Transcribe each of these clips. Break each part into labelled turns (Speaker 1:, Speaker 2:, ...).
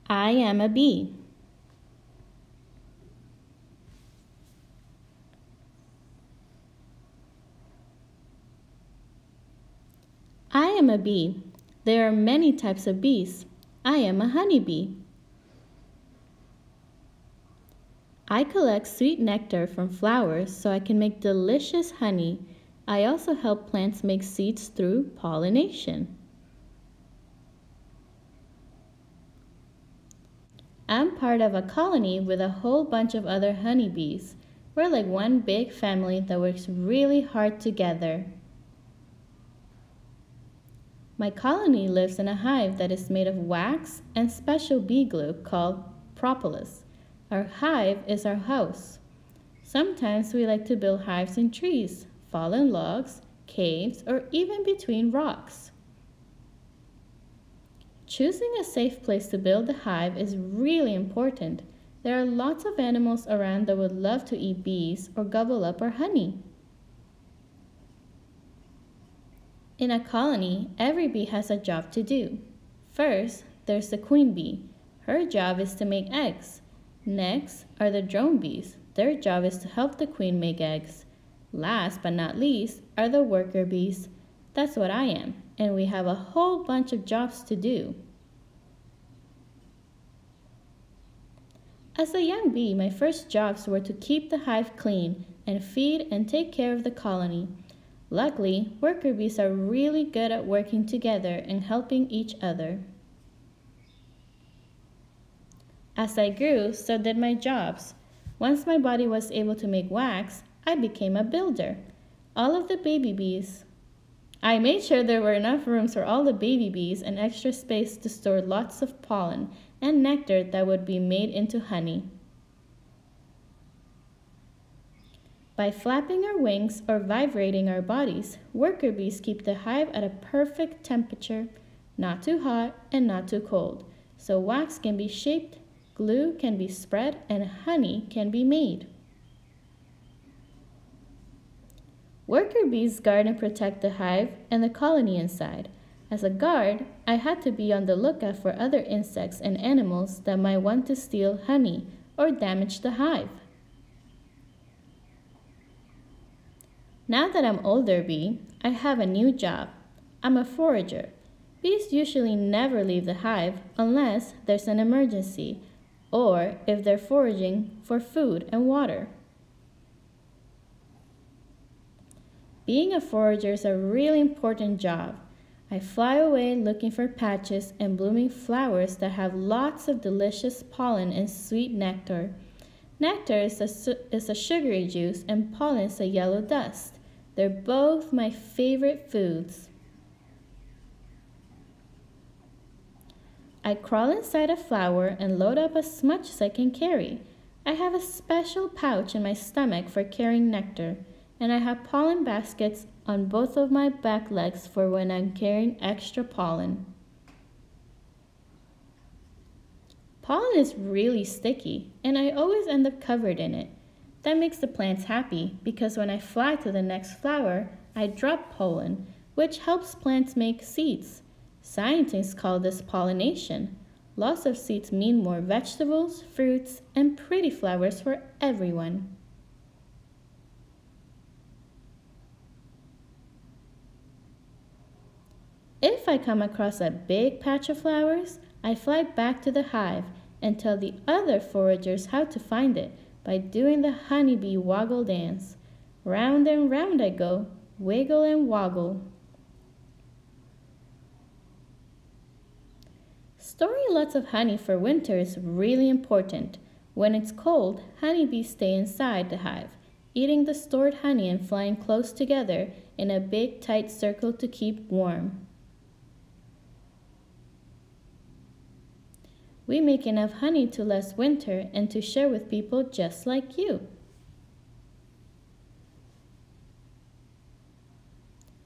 Speaker 1: I am a bee. I am a bee. There are many types of bees. I am a honeybee. I collect sweet nectar from flowers so I can make delicious honey. I also help plants make seeds through pollination. I'm part of a colony with a whole bunch of other honeybees. We're like one big family that works really hard together. My colony lives in a hive that is made of wax and special bee glue called propolis. Our hive is our house. Sometimes we like to build hives in trees, fallen logs, caves, or even between rocks. Choosing a safe place to build the hive is really important. There are lots of animals around that would love to eat bees or gobble up our honey. In a colony, every bee has a job to do. First, there's the queen bee. Her job is to make eggs. Next are the drone bees. Their job is to help the queen make eggs. Last but not least are the worker bees. That's what I am, and we have a whole bunch of jobs to do. As a young bee, my first jobs were to keep the hive clean and feed and take care of the colony. Luckily, worker bees are really good at working together and helping each other. As I grew, so did my jobs. Once my body was able to make wax, I became a builder. All of the baby bees. I made sure there were enough rooms for all the baby bees and extra space to store lots of pollen and nectar that would be made into honey. By flapping our wings or vibrating our bodies, worker bees keep the hive at a perfect temperature, not too hot and not too cold, so wax can be shaped, glue can be spread, and honey can be made. Worker bees guard and protect the hive and the colony inside. As a guard, I had to be on the lookout for other insects and animals that might want to steal honey or damage the hive. Now that I'm older bee, I have a new job. I'm a forager. Bees usually never leave the hive unless there's an emergency or if they're foraging for food and water. Being a forager is a really important job. I fly away looking for patches and blooming flowers that have lots of delicious pollen and sweet nectar. Nectar is a sugary juice and pollen is a yellow dust. They're both my favorite foods. I crawl inside a flower and load up as much as I can carry. I have a special pouch in my stomach for carrying nectar, and I have pollen baskets on both of my back legs for when I'm carrying extra pollen. Pollen is really sticky, and I always end up covered in it. That makes the plants happy because when I fly to the next flower, I drop pollen, which helps plants make seeds. Scientists call this pollination. Lots of seeds mean more vegetables, fruits, and pretty flowers for everyone. If I come across a big patch of flowers, I fly back to the hive and tell the other foragers how to find it by doing the honeybee woggle dance. Round and round I go, wiggle and woggle. Storing lots of honey for winter is really important. When it's cold, honeybees stay inside the hive, eating the stored honey and flying close together in a big tight circle to keep warm. We make enough honey to last winter and to share with people just like you.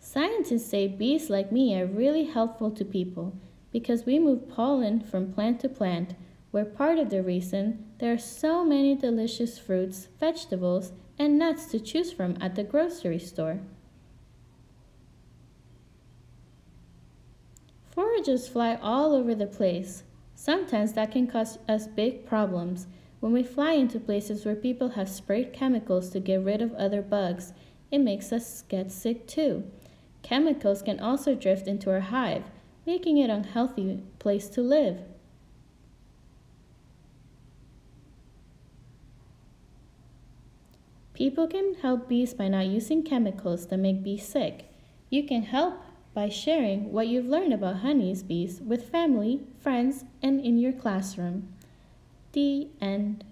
Speaker 1: Scientists say bees like me are really helpful to people because we move pollen from plant to plant. We're part of the reason there are so many delicious fruits, vegetables, and nuts to choose from at the grocery store. Foragers fly all over the place. Sometimes that can cause us big problems. When we fly into places where people have sprayed chemicals to get rid of other bugs, it makes us get sick too. Chemicals can also drift into our hive, making it an unhealthy place to live. People can help bees by not using chemicals that make bees sick. You can help by sharing what you've learned about honeybees with family, friends, and in your classroom. The end.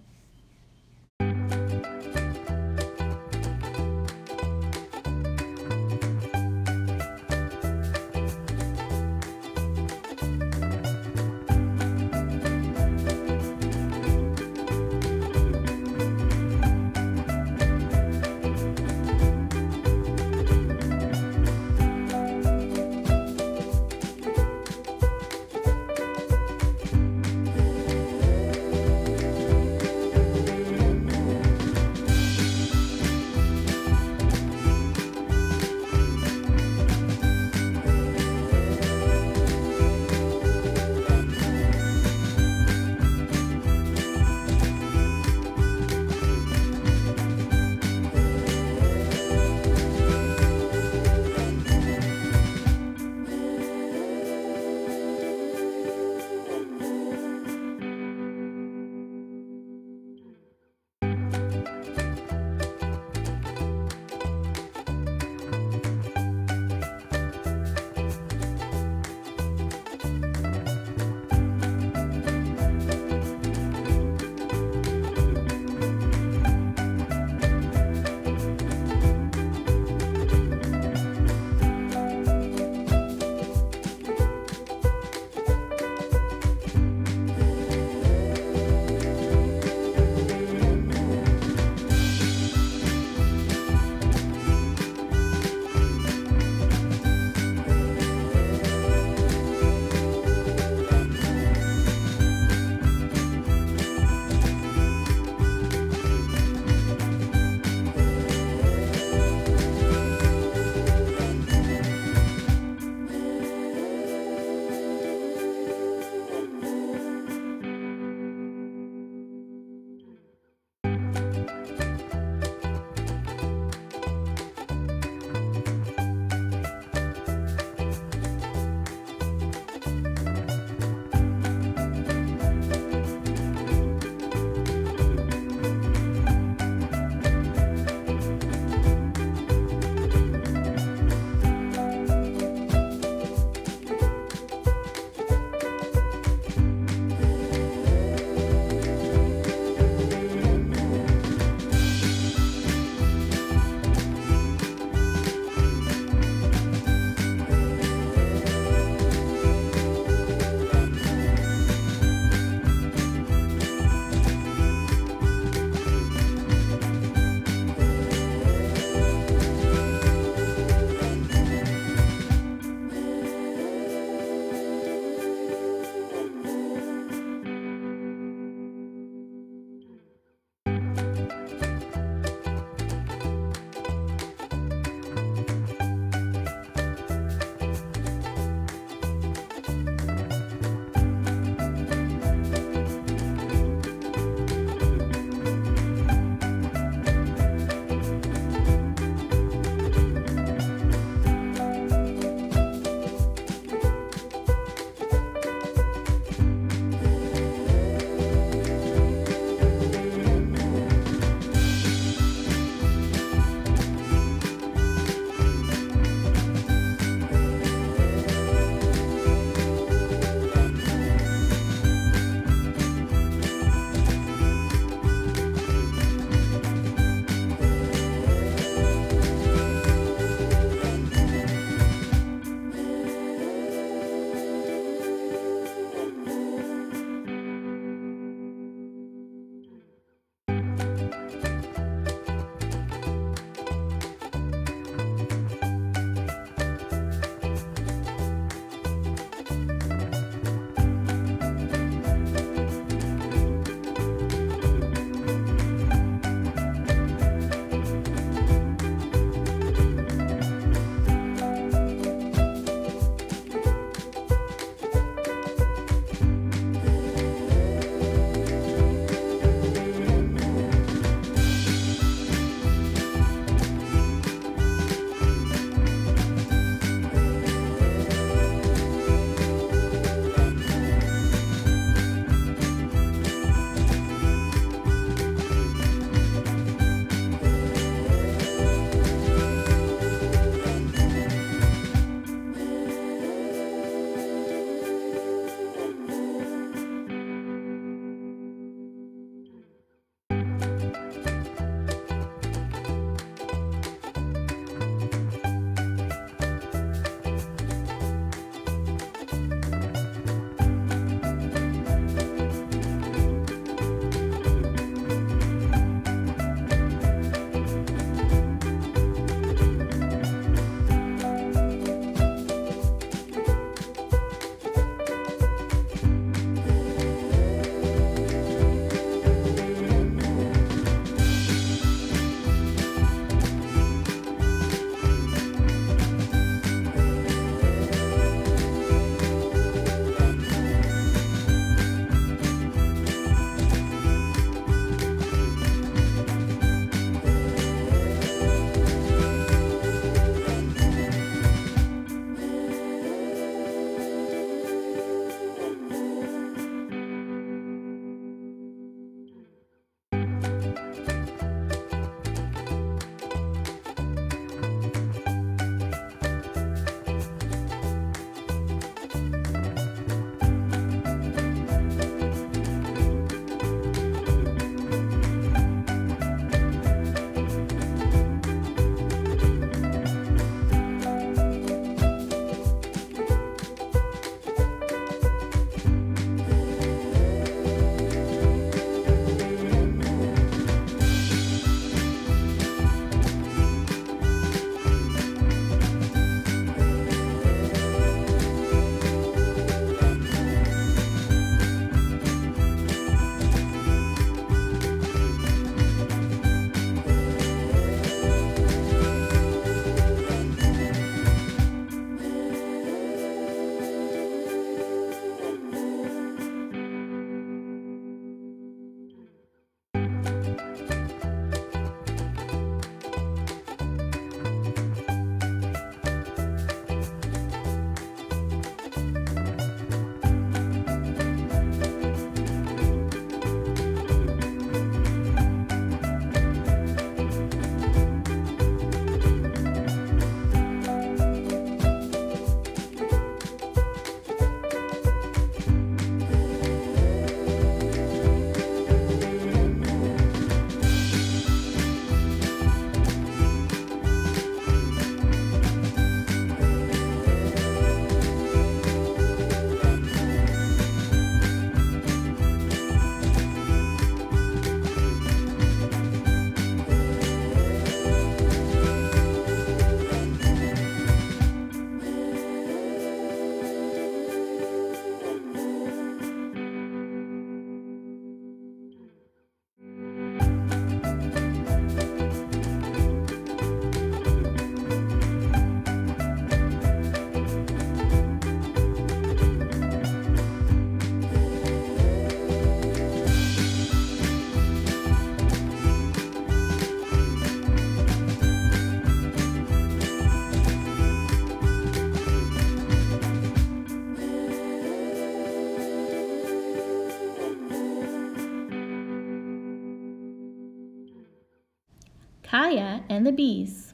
Speaker 1: Kaya and the Bees.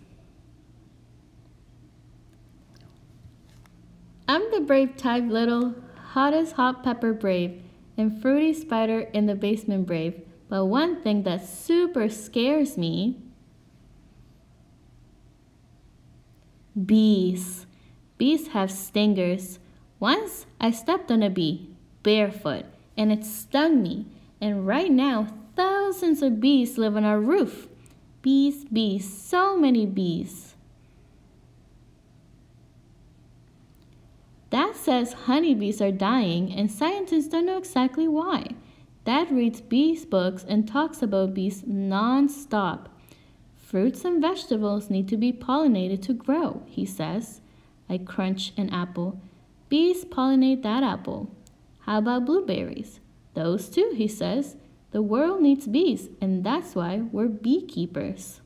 Speaker 1: I'm the brave type, little hottest hot pepper brave, and fruity spider in the basement brave. But one thing that super scares me, bees. Bees have stingers. Once I stepped on a bee, barefoot, and it stung me. And right now, thousands of bees live on our roof. Bees, bees, so many bees. Dad says honeybees are dying, and scientists don't know exactly why. Dad reads bees books and talks about bees non-stop. Fruits and vegetables need to be pollinated to grow, he says. I crunch an apple. Bees pollinate that apple. How about blueberries? Those too, he says. The world needs bees, and that's why we're beekeepers.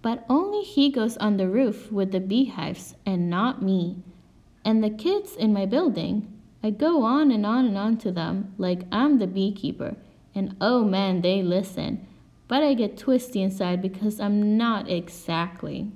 Speaker 1: But only he goes on the roof with the beehives and not me. And the kids in my building, I go on and on and on to them like I'm the beekeeper. And oh man, they listen. But I get twisty inside because I'm not exactly.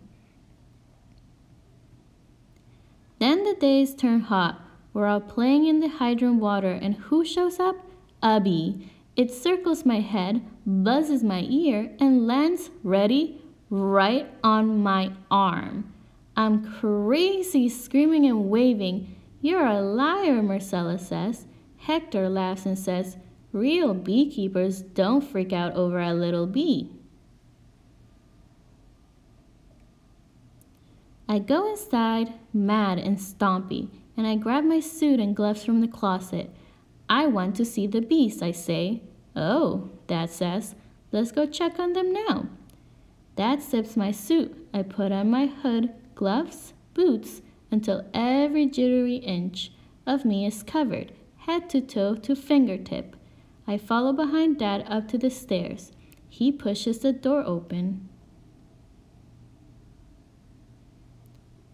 Speaker 1: Then the days turn hot. We're all playing in the hydrant water, and who shows up? A bee. It circles my head, buzzes my ear, and lands, ready, right on my arm. I'm crazy, screaming and waving. You're a liar, Marcella says. Hector laughs and says, real beekeepers don't freak out over a little bee. I go inside, mad and stompy, and I grab my suit and gloves from the closet. I want to see the bees, I say. Oh, Dad says, let's go check on them now. Dad zips my suit. I put on my hood, gloves, boots, until every jittery inch of me is covered, head to toe to fingertip. I follow behind Dad up to the stairs. He pushes the door open.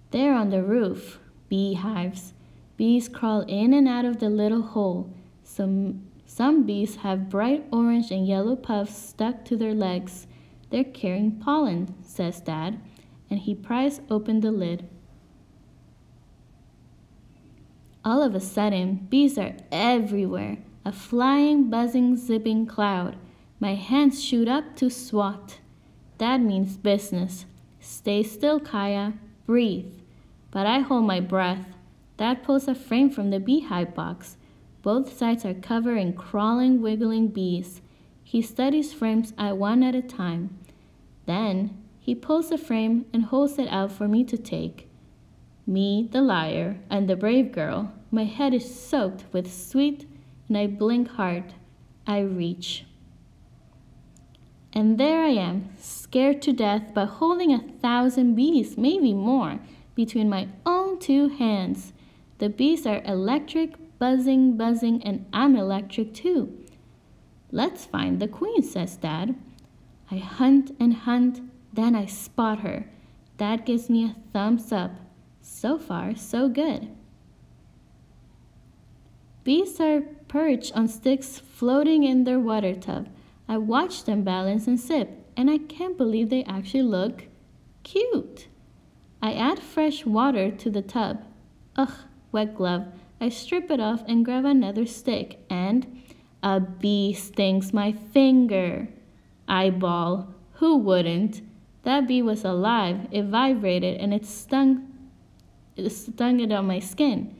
Speaker 1: There on the roof, beehives. Bees crawl in and out of the little hole. Some bees have bright orange and yellow puffs stuck to their legs. They're carrying pollen, says Dad, and he pries open the lid. All of a sudden, bees are everywhere, a flying, buzzing, zipping cloud. My hands shoot up to swat. That means business. Stay still, Kaya. Breathe. But I hold my breath. Dad pulls a frame from the beehive box. Both sides are covered in crawling, wiggling bees. He studies frames one at a time. Then he pulls the frame and holds it out for me to take. Me, the liar, and the brave girl. My head is soaked with sweat, and I blink hard. I reach. And there I am, scared to death, but holding 1,000 bees, maybe more, between my own two hands. The bees are electric, buzzing, buzzing, and I'm electric too. Let's find the queen, says Dad. I hunt and hunt, then I spot her. Dad gives me a thumbs up. So far, so good. Bees are perched on sticks floating in their water tub. I watch them balance and sip, and I can't believe they actually look cute. I add fresh water to the tub. Ugh, wet glove. I strip it off and grab another stick, and a bee stings my finger. I bawl. Who wouldn't? That bee was alive. It vibrated and it stung it on my skin.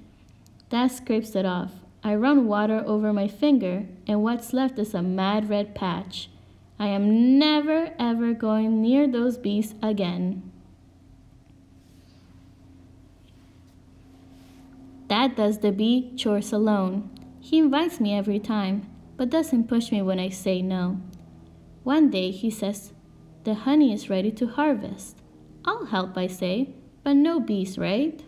Speaker 1: Dad scrapes it off. I run water over my finger, and what's left is a mad red patch. I am never ever going near those bees again. Dad does the bee chores alone. He invites me every time, but doesn't push me when I say no. One day he says, the honey is ready to harvest. I'll help, I say, but no bees, right?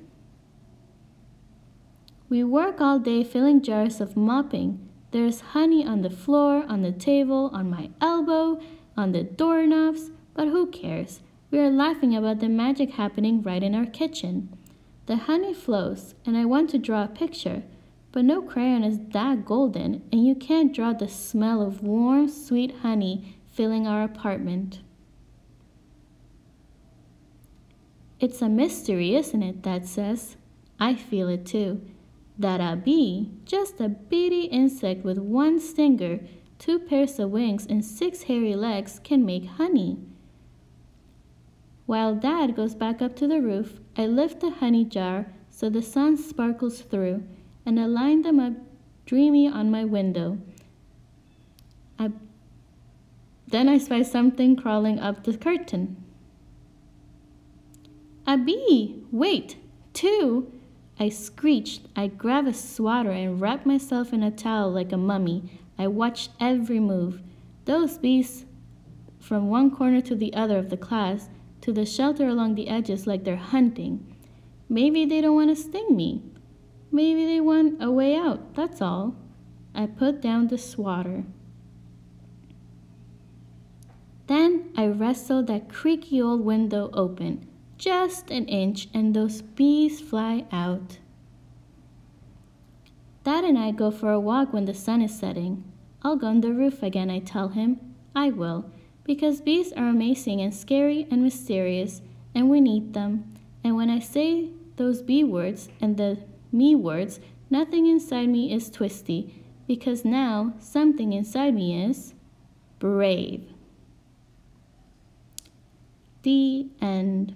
Speaker 1: We work all day filling jars of mopping. There's honey on the floor, on the table, on my elbow, on the doorknobs, but who cares? We are laughing about the magic happening right in our kitchen. The honey flows, and I want to draw a picture, But no crayon is that golden, and you can't draw the smell of warm, sweet honey filling our apartment. It's a mystery, isn't it? Dad says. I feel it too. That a bee, just a bitty insect with one stinger, 2 pairs of wings, and 6 hairy legs, can make honey. While Dad goes back up to the roof, I lift the honey jar so the sun sparkles through, and I line them up dreamy on my window. Then I spy something crawling up the curtain. A bee! Wait! 2! I screeched. I grabbed a swatter and wrapped myself in a towel like a mummy. I watched every move. Those bees from one corner to the other of the class, to the shelter along the edges like they're hunting. Maybe they don't want to sting me. Maybe they want a way out, that's all. I put down the swatter. Then I wrestled that creaky old window open, just an inch, and those bees fly out. Dad and I go for a walk when the sun is setting. I'll go on the roof again, I tell him. I will, because bees are amazing and scary and mysterious, and we need them. And when I say those bee words and the me words, nothing inside me is twisty, because now something inside me is brave. The end.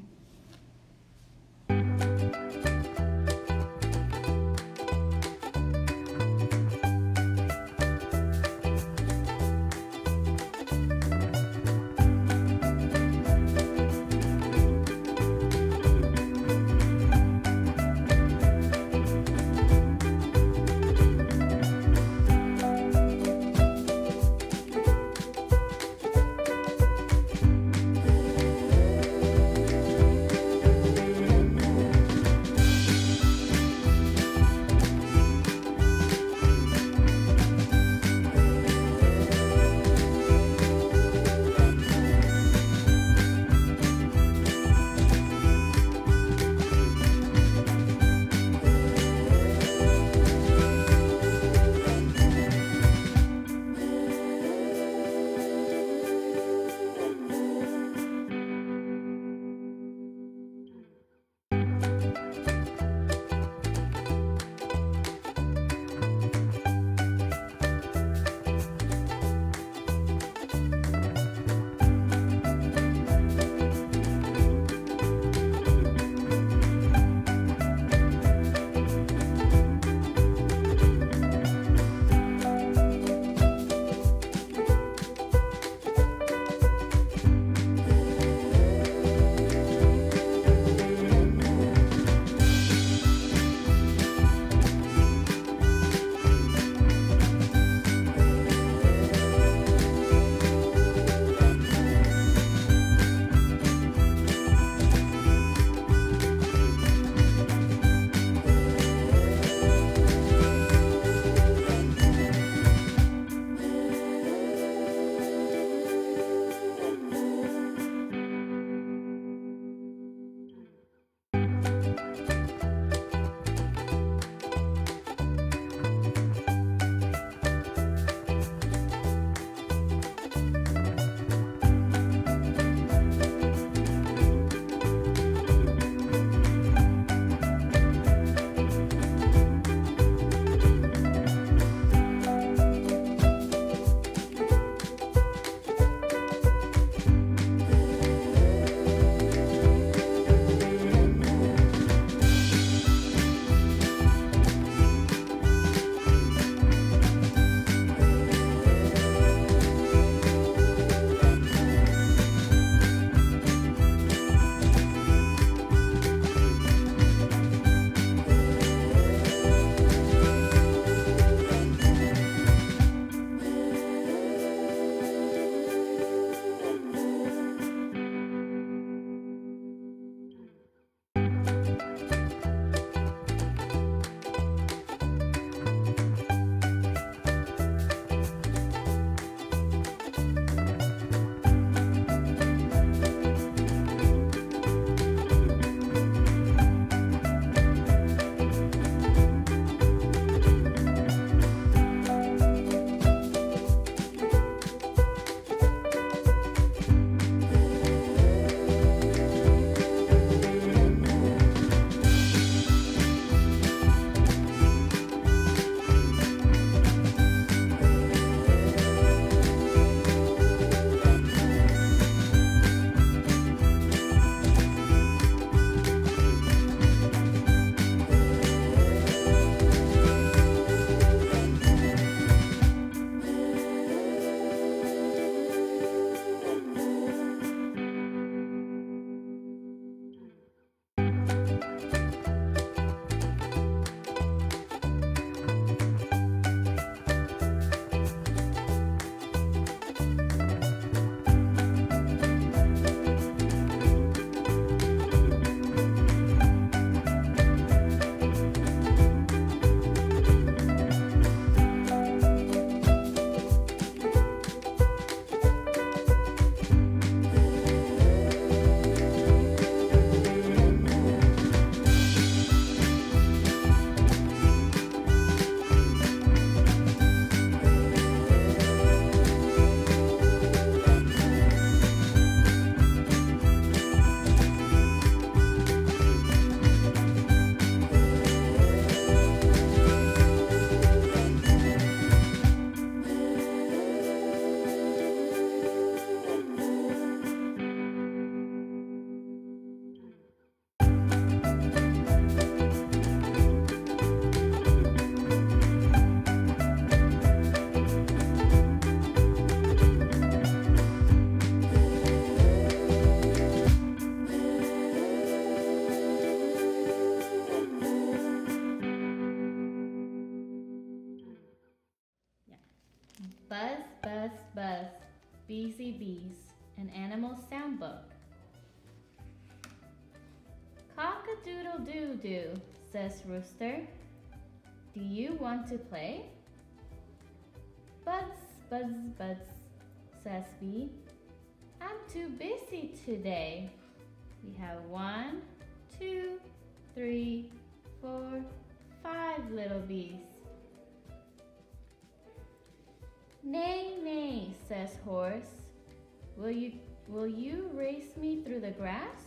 Speaker 1: Buzz, buzz, buzz, busy bees, an animal sound book. Cock-a-doodle-doo-doo, says Rooster. Do you want to play? Buzz, buzz, buzz, says Bee. I'm too busy today. We have 1, 2, 3, 4, 5 little bees. Nay, nay, says Horse. Will you race me through the grass?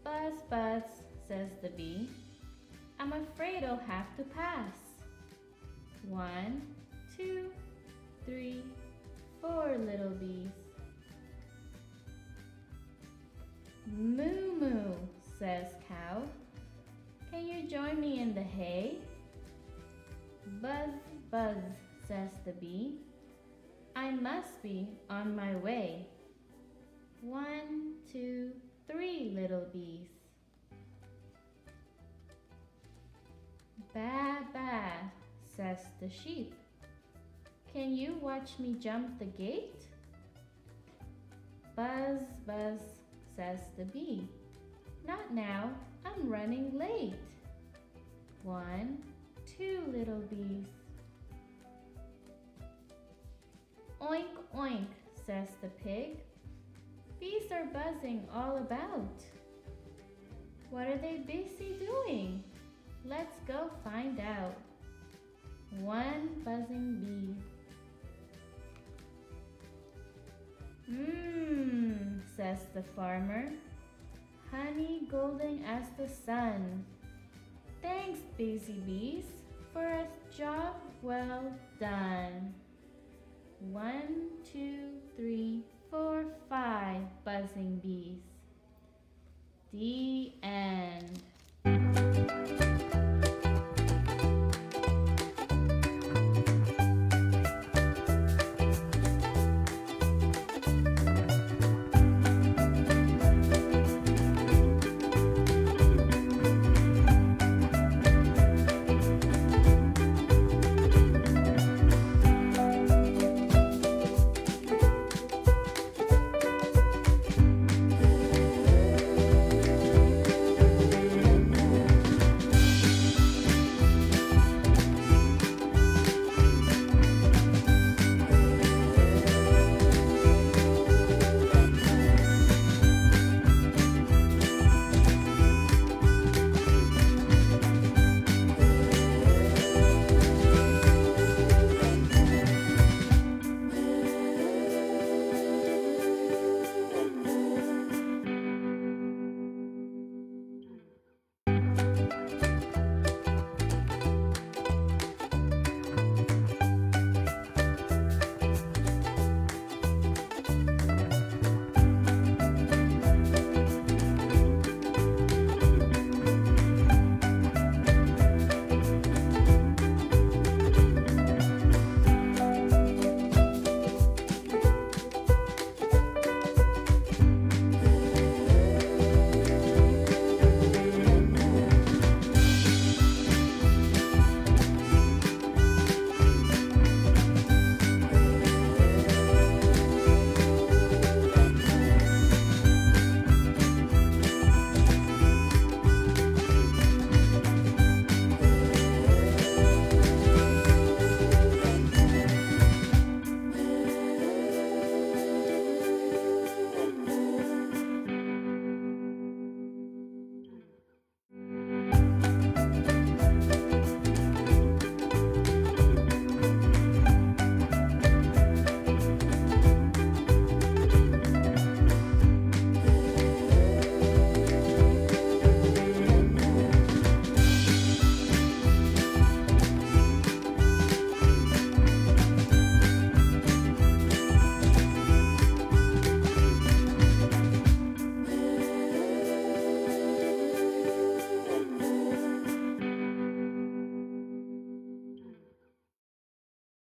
Speaker 1: Buzz, buzz, says the bee. I'm afraid I'll have to pass. 1, 2, 3, 4 little bees. Moo moo, says Cow. Can you join me in the hay? Buzz, buzz, says the bee. I must be on my way. 1, 2, 3 little bees. Ba, ba, says the sheep. Can you watch me jump the gate? Buzz, buzz, says the bee. Not now, I'm running late. 1, 2 little bees. Oink, oink, says the pig. Bees are buzzing all about. What are they busy doing? Let's go find out. 1 buzzing bee. Says the farmer. Honey golden as the sun. Thanks, busy bees, for a job well done. 1, 2, 3, 4, 5 buzzing bees. The end.